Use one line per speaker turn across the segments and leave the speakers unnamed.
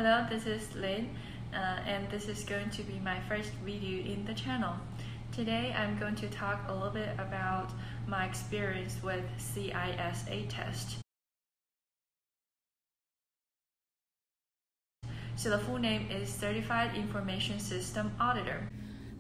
Hello, this is Lynn, and this is going to be my first video in the channel. Today I'm going to talk a little bit about my experience with CISA test. So the full name is Certified Information System Auditor.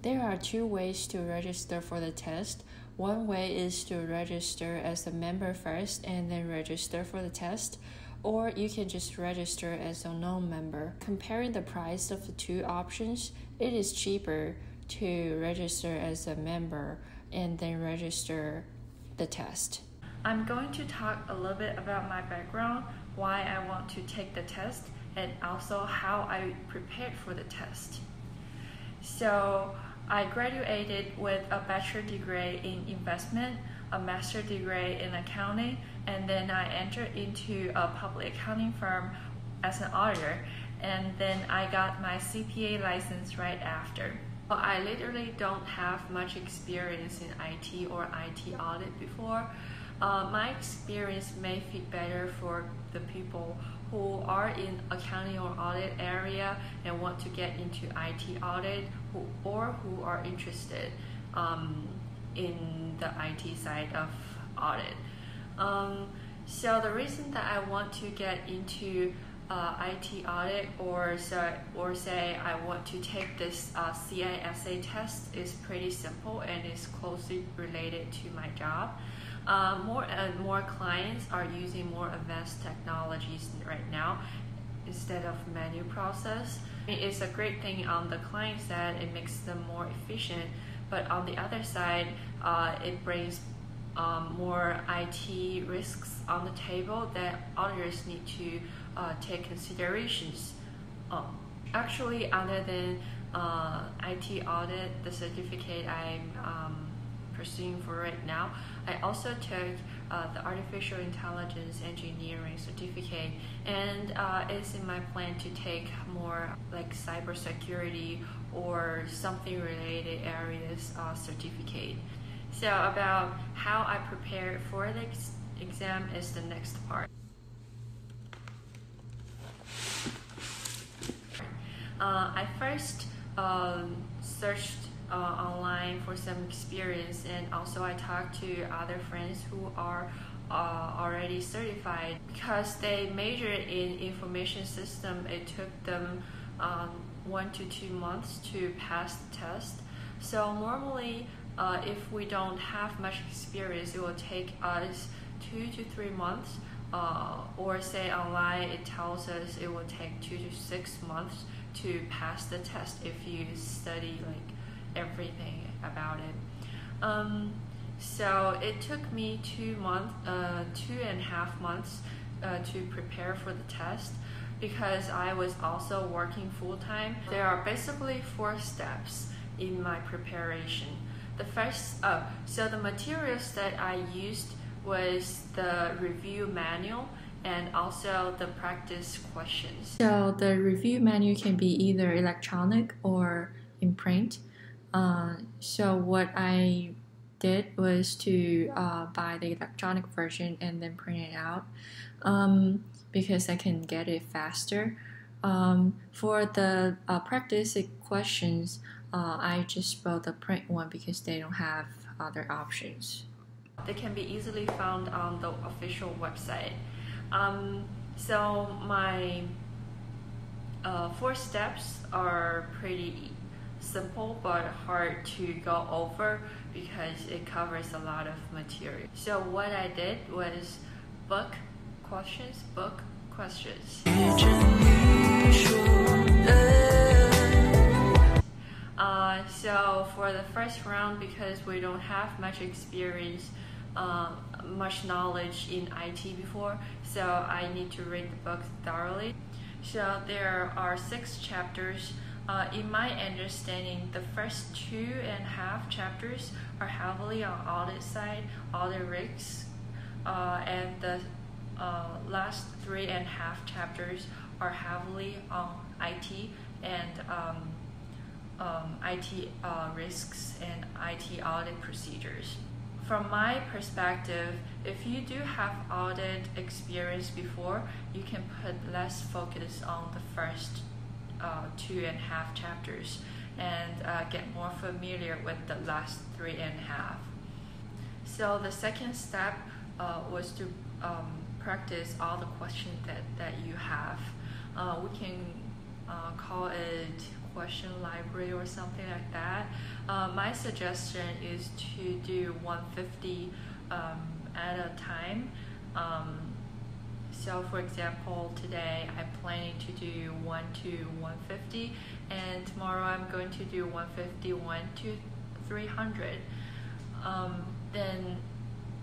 There are two ways to register for the test. One way is to register as a member first and then register for the test, or you can just register as a non-member. Comparing the price of the two options, it is cheaper to register as a member and then register the test.
I'm going to talk a little bit about my background, why I want to take the test, and also how I prepared for the test. So I graduated with a bachelor degree in investment, a master degree in accounting, and then I entered into a public accounting firm as an auditor, and then I got my CPA license right after. Well, I literally don't have much experience in IT or IT audit before. My experience may fit better for the people who are in accounting or audit area and want to get into IT audit, or who are interested in the IT side of audit. So the reason that I want to get into IT audit or say I want to take this CISA test is pretty simple and is closely related to my job. More and more clients are using more advanced technologies right now instead of manual process. It's a great thing on the client side, it makes them more efficient, but on the other side, it brings more IT risks on the table that auditors need to take considerations. Actually, other than IT audit, the certificate I'm pursuing for right now, I also took the artificial intelligence engineering certificate, and it's in my plan to take more like cybersecurity or something related areas certificate. So about how I prepared for the exam is the next part. I first searched online for some experience, and also I talked to other friends who are already certified. Because they majored in information system, it took them 1 to 2 months to pass the test. So normally if we don't have much experience, it will take us 2 to 3 months, or say online it tells us it will take 2 to 6 months to pass the test if you study like everything about it. So it took me 2.5 months to prepare for the test, because I was also working full-time. There are basically 4 steps in my preparation. The first, so the materials that I used was the review manual and also the practice questions. So the review manual can be either electronic or in print. So what I did was to buy the electronic version and then print it out, because I can get it faster. For the practice questions, I just bought the print one because they don't have other options. They can be easily found on the official website. So my 4 steps are pretty simple but hard to go over because it covers a lot of material. So what I did was book questions. So for the first round, because we don't have much experience, much knowledge in IT before, so I need to read the book thoroughly. So there are 6 chapters. In my understanding, the first 2.5 chapters are heavily on audit side, audit risks, and the last 3.5 chapters are heavily on IT and IT risks and IT audit procedures. from my perspective, if you do have audit experience before, you can put less focus on the first 2.5 chapters and get more familiar with the last 3.5. So the second step was to practice all the questions that you have. We can call it question library or something like that. My suggestion is to do 150 at a time. So for example, today I'm planning to do 1 to 150, and tomorrow I'm going to do 151 to 300. Then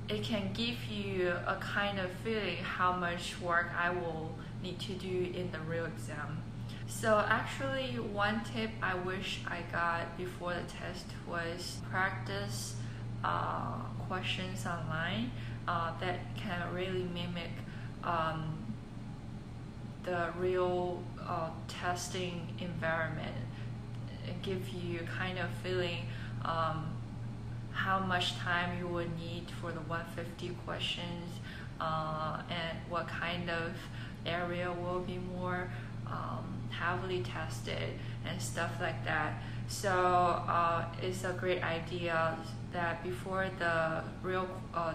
it can give you a kind of feeling how much work I will need to do in the real exam. So actually, one tip I wish I got before the test was practice questions online that can really mimic the real testing environment. It gives you kind of feeling how much time you would need for the 150 questions and what kind of area will be more heavily tested and stuff like that. So it's a great idea that before the real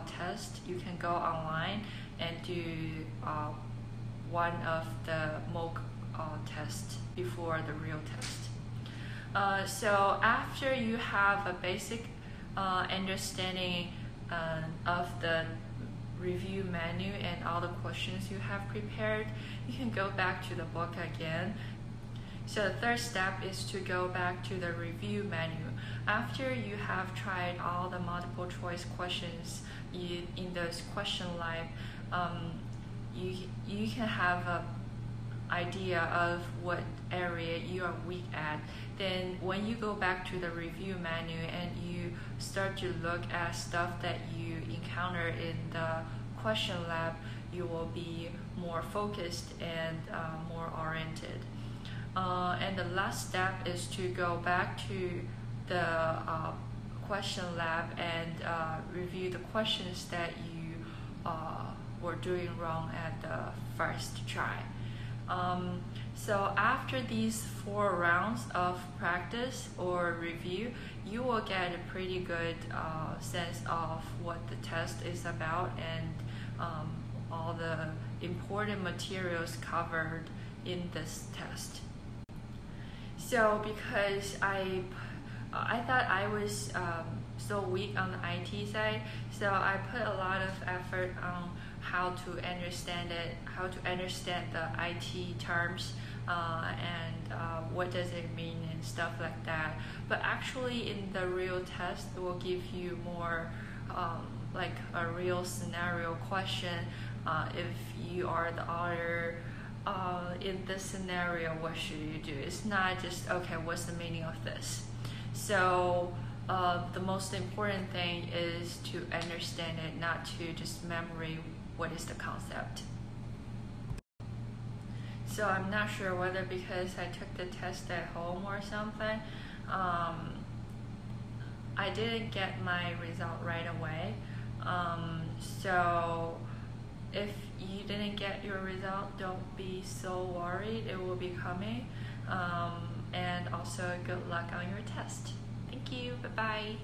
test, you can go online and do one of the mock tests before the real test. So after you have a basic understanding of the review menu and all the questions you have prepared, you can go back to the book again. So the third step is to go back to the review menu. After you have tried all the multiple choice questions in those question lab, you can have an idea of what area you are weak at. Then when you go back to the review menu and you start to look at stuff that you encounter in the question lab, you will be more focused and more oriented. And the last step is to go back to the question lab and review the questions that you were doing wrong at the first try. So after these 4 rounds of practice or review, you will get a pretty good sense of what the test is about and all the important materials covered in this test. So because I thought I was so weak on the IT side, so I put a lot of effort on how to understand it, how to understand the IT terms and what does it mean and stuff like that. But actually in the real test, it will give you more like a real scenario question. If you are the author, in this scenario, what should you do? It's not just, okay, what's the meaning of this? So the most important thing is to understand it, not to just memory what is the concept. So I'm not sure whether because I took the test at home or something, I didn't get my result right away. So if you didn't get your result, don't be so worried, it will be coming. And also good luck on your test. Thank you, bye-bye.